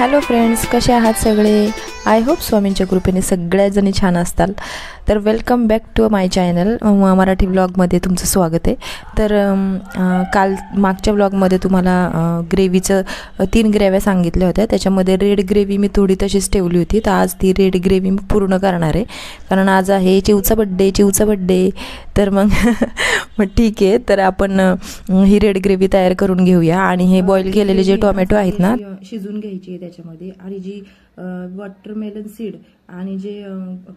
Hello friends, कसे आहात सगळे? आय होप स्वामींच्या कृपेने सगळ्याजणी छान असताल. तर welcome back to my channel Marathi ब्लॉगमध्ये तुमचं स्वागत आहे. तर काल मागच्या ब्लॉगमध्ये तुम्हाला ग्रेव्हीचं 3 ग्रेव्या सांगितल्या होत्या. त्याच्यामध्ये रेड ग्रेव्ही मी थोडी तशीच ठेवली होती. तर आज ती रेड ग्रेव्ही मी पूर्ण करणार आहे, कारण आज आहे चिवचा बड्डे. तर मग ठीक आहे, तर आपण ही रेड ग्रेव्ही तयार करून घेऊया. आणि हे बॉईल केलेले जे टोमॅटो आहेत ना, शिजून घ्यायची आहे त्याच्यामध्ये. आणि जी वॉटरमेलन सीड आणि जे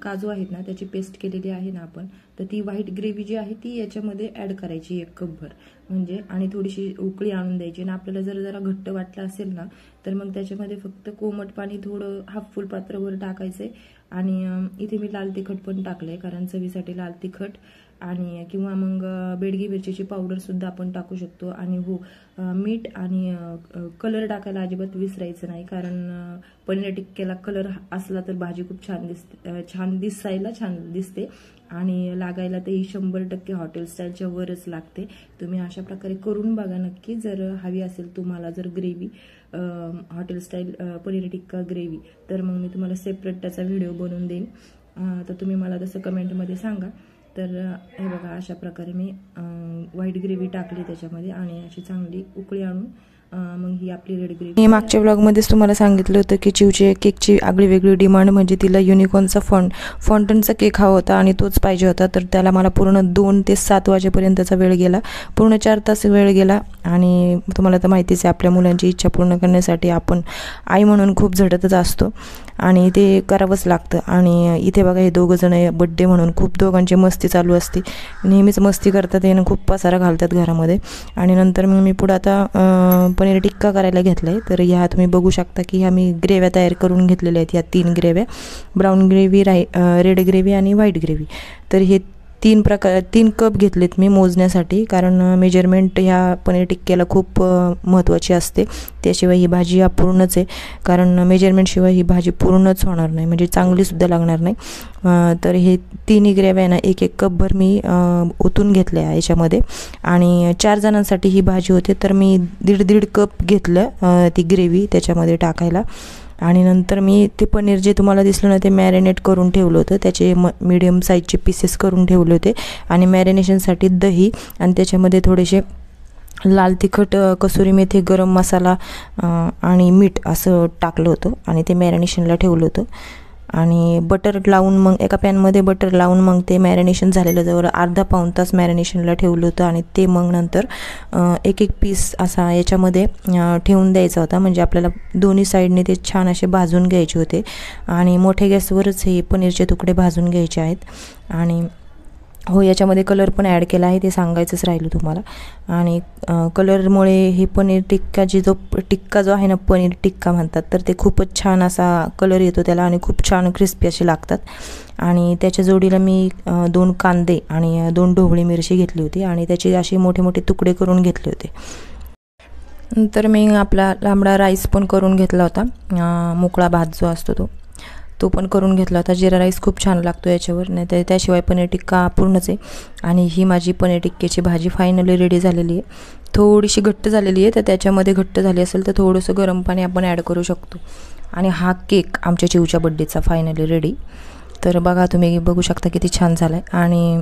काजू आहेत ना, त्याची पेस्ट केलेली आहे ना आपण, तर ती व्हाईट ग्रेव्ही जी आहे ती याच्यामध्ये ॲड करायची 1 कपभर म्हणजे. आणि थोडीशी उकळी आणून द्यायची. आणि आपल्याला जरा घट्ट वाटलं असेल ना, तर मग त्याच्यामध्ये फक्त कोमट पाणी थोडं हाफ फुल पात्रभर टाकायचंय. आणि इथे मी लाल तिखट पण टाकलंय, कारण चवीसाठी लाल तिखट. आणि किंवा मग बेडगी मिरचीची पावडर सुद्धा आपण टाकू शकतो. आणि हो, मीठ आणि कलर टाकायला अजिबात विसरायचं नाही, कारण पनीर टिक्क्याला कलर असला तर भाजी खूप छान दिसते, दिसायला छान दिसते. आणि लागायला तर ही 100% हॉटेल स्टाईलच्या वरच लागते. तुम्ही अशा प्रकारे करून बघा नक्की, जर हवी असेल तुम्हाला जर gravy hotel style paneer tikka gravy, तर मग मी तुम्हाला सेपरेट त्याचा व्हिडिओ बनवून देईन. तर तुम्ही मला तसं कमेंटमध्ये सांगा. तर हे बघा, अशा प्रकारे मी व्हाईट ग्रेव्ही टाकली त्याच्यामध्ये. आणि अशी चांगली उकळी आणून मग ही आपली रेड ग्रेव्ही. मी मागच्या ब्लॉगमध्येच तुम्हाला सांगितलं होतं की चिवचे केकची आगळी वेगळी डिमांड म्हणजे तिला युनिकॉर्नचा फॉन्टनचा केक हवा होता आणि तोच पाहिजे होता. तर त्याला मला पूर्ण 2 ते 7 वाजेपर्यंतचा वेळ गेला, पूर्ण 4 तास वेळ गेला. आणि तुम्हाला तर माहितीच आहे, आपल्या मुलांची इच्छा पूर्ण करण्यासाठी आपण आई म्हणून खूप झटतच असतो आणि ते करावंच लागतं. आणि इथे बघा, हे 2 जण बड्डे म्हणून खूप दोघांची मस्ती चालू असते. नेहमीच मस्ती करतात, यानं खूप पसारा घालतात घरामध्ये. आणि नंतर मग मी पुढं आता पनीर टिक्का करायला घेतला आहे. तर ह्या तुम्ही बघू शकता की ह्या मी ग्रेव्या तयार करून घेतलेल्या आहेत. ह्या 3 ग्रेव्या, ब्राऊन ग्रेव्ही, रेड ग्रेव्ही आणि व्हाईट ग्रेव्ही. तर हे 3 कप घेतलेत मी मोजण्यासाठी, कारण मेजरमेंट ह्या पनीर टिक्क्याला खूप महत्त्वाची असते. त्याशिवाय ही भाजी अपूर्णच आहे, कारण मेजरमेंटशिवाय ही भाजी पूर्णच होणार नाही, म्हणजे चांगलीसुद्धा लागणार नाही. तर हे 3 ग्रेव्या ना 1 कपभर मी ओतून घेतल्या याच्यामध्ये. आणि 4 जणांसाठी ही भाजी होते, तर मी 1.5 कप घेतलं ती ग्रेव्ही त्याच्यामध्ये टाकायला. आणि नंतर मी ते पनीर जे तुम्हाला दिसलं ना, ते मॅरिनेट करून ठेवलं होतं. त्याचे मीडियम साईजचे पीसेस करून ठेवले होते. आणि मॅरिनेशनसाठी दही आणि त्याच्यामध्ये थोडेसे लाल तिखट, कसुरी मेथी, गरम मसाला आणि मीठ असं टाकलं होतं. आणि ते मॅरिनेशनला ठेवलं होतं. आणि बटर लावून मग एका पॅनमध्ये बटर लावून मग ते मॅरिनेशन झालेलं जवळ अर्धा पाऊण तास मॅरिनेशनला ठेवलं होतं. आणि ते मग नंतर 1 पीस असा याच्यामध्ये ठेवून द्यायचा होता, म्हणजे आपल्याला दोन्ही साईडने ते छान असे भाजून घ्यायचे होते. आणि मोठ्या गॅसवरच हे पनीरचे तुकडे भाजून घ्यायचे आहेत. आणि हो, याच्यामध्ये कलर पण ॲड केला आहे, ते सांगायचंच राहिलं तुम्हाला. आणि कलरमुळे हे पनीर टिक्का जो आहे ना, पनीर टिक्का म्हणतात, तर ते खूपच छान असा कलर येतो त्याला. आणि खूप छान क्रिस्पी असे लागतात. आणि त्याच्या जोडीला मी 2 कांदे आणि 2 ढोबळी मिरची घेतली होती. आणि त्याचे असे मोठे मोठे तुकडे करून घेतले होते. नंतर मी आपला लांबडा राईस पण करून घेतला होता, मोकळा भात जो असतो तो पण करून घेतला होता. जिरा राईस खूप छान लागतो याच्यावर, नाही तर त्याशिवाय पनीर टिक्का पूर्णच आहे. आणि ही माझी पनीर टिक्क्याची भाजी फायनली रेडी झालेली आहे. थोडीशी घट्ट झालेली आहे, तर त्याच्यामध्ये घट्ट झाली असेल तर थोडंसं गरम पाणी आपण ॲड करू शकतो. आणि हा केक आमच्या चिवच्या बड्डेचा फायनली रेडी. तर बघा, तुम्ही बघू शकता किती छान झाला आहे. आणि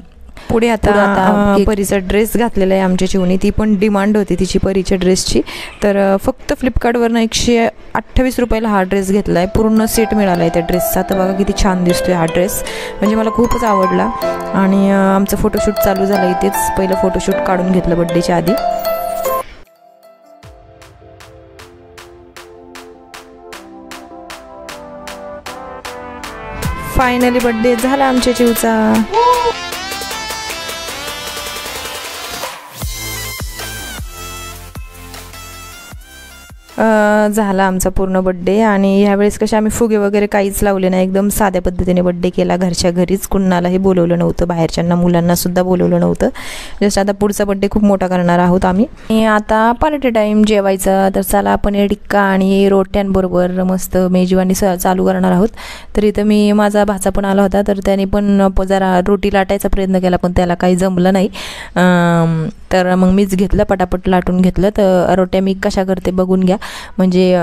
पुढे आता परीचा ड्रेस घातलेला आहे आमच्या चिवनी. ती पण डिमांड होती तिची परीच्या ड्रेसची. तर फक्त फ्लिपकार्टवरनं 128 रुपयाला हा ड्रेस घेतला आहे. पूर्ण सेट मिळाला आहे त्या ड्रेसचा. तर बघा किती छान दिसतोय हा ड्रेस, म्हणजे मला खूपच आवडला. आणि आमचं फोटोशूट चालू झालं इथेच. पहिलं फोटोशूट काढून घेतलं बड्डेच्या आधी. फायनली बड्डे झाला आमच्या चिवचा. झाला आमचा पूर्ण बड्डे. आणि ह्यावेळेस कसे आम्ही फुगे वगैरे काहीच लावले नाही, एकदम साध्या पद्धतीने बड्डे केला घरच्या घरीच. कुणालाही बोलवलं नव्हतं, बाहेरच्यांना मुलांनासुद्धा बोलवलं नव्हतं. जस्ट आता पुढचा बड्डे खूप मोठा करणार आहोत आम्ही. आणि आता पार्टी टाईम जेवायचा. तर चला, पनीर टिक्का आणि रोट्यांबरोबर मस्त मेजवानी चालू करणार आहोत. तर इथं माझा भाचा पण आला होता, तर त्याने पण जरा रोटी लाटायचा प्रयत्न केला, पण त्याला काही जमलं नाही. तर मग मीच घेतलं, पटापट लाटून घेतलं. तर रोट्या मी कशा करते बघून घ्या. म्हणजे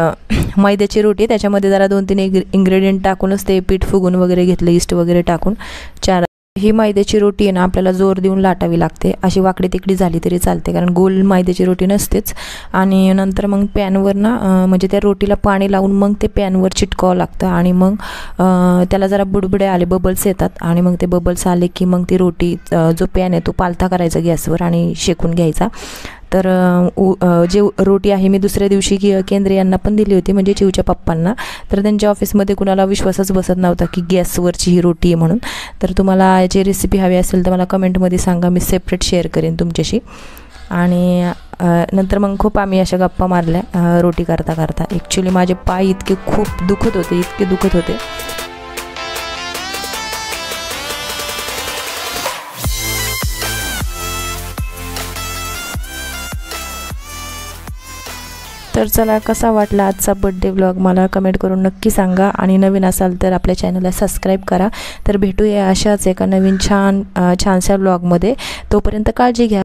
मैद्याची रोटी, त्याच्यामध्ये जरा 2-3 इन्ग्रेडियंट टाकूनच ते पीठ फुगून वगैरे घेतलं, ईस्ट वगैरे टाकून. ही मैद्याची रोटी आहे ना आपल्याला जोर देऊन लाटावी लागते. अशी वाकडी तिकडी झाली तरी चालते, कारण गोल मैद्याची रोटी नसतेच. आणि नंतर मग पॅनवर ना म्हणजे त्या रोटीला पाणी लावून मग ते पॅनवर चिटकावं लागतं. आणि मग त्याला जरा बुडबुडे आले, बबल्स येतात, आणि मग ते बबल्स आले की मग ती रोटी जो पॅन आहे तो पालथा करायचा गॅसवर आणि शेकून घ्यायचा. तर जे रोटी आहे मी दुसऱ्या दिवशी केंद्रे यांना पण दिली होती, म्हणजे चिवच्या पप्पांना. तर त्यांच्या ऑफिसमध्ये कुणाला विश्वासच बसत नव्हता की गॅसवरची ही रोटी आहे म्हणून. तर तुम्हाला याची रेसिपी हवी असेल तर मला कमेंटमध्ये सांगा, मी सेपरेट शेअर करेन तुमच्याशी. आणि नंतर मग खूप आम्ही अशा गप्पा मारल्या रोटी करता करता. ॲक्च्युली माझे पाय इतके खूप दुखत होते, इतके दुखत होते. तर चला, कसा वाटला आजचा बर्थडे व्लॉग मला कमेंट करून नक्की सांगा. आणि नवीन असाल तर आपल्या चॅनलला सबस्क्राईब करा. तर भेटूया अशाच एका नवीन छानशा व्लॉगमध्ये. तोपर्यंत काळजी घ्या.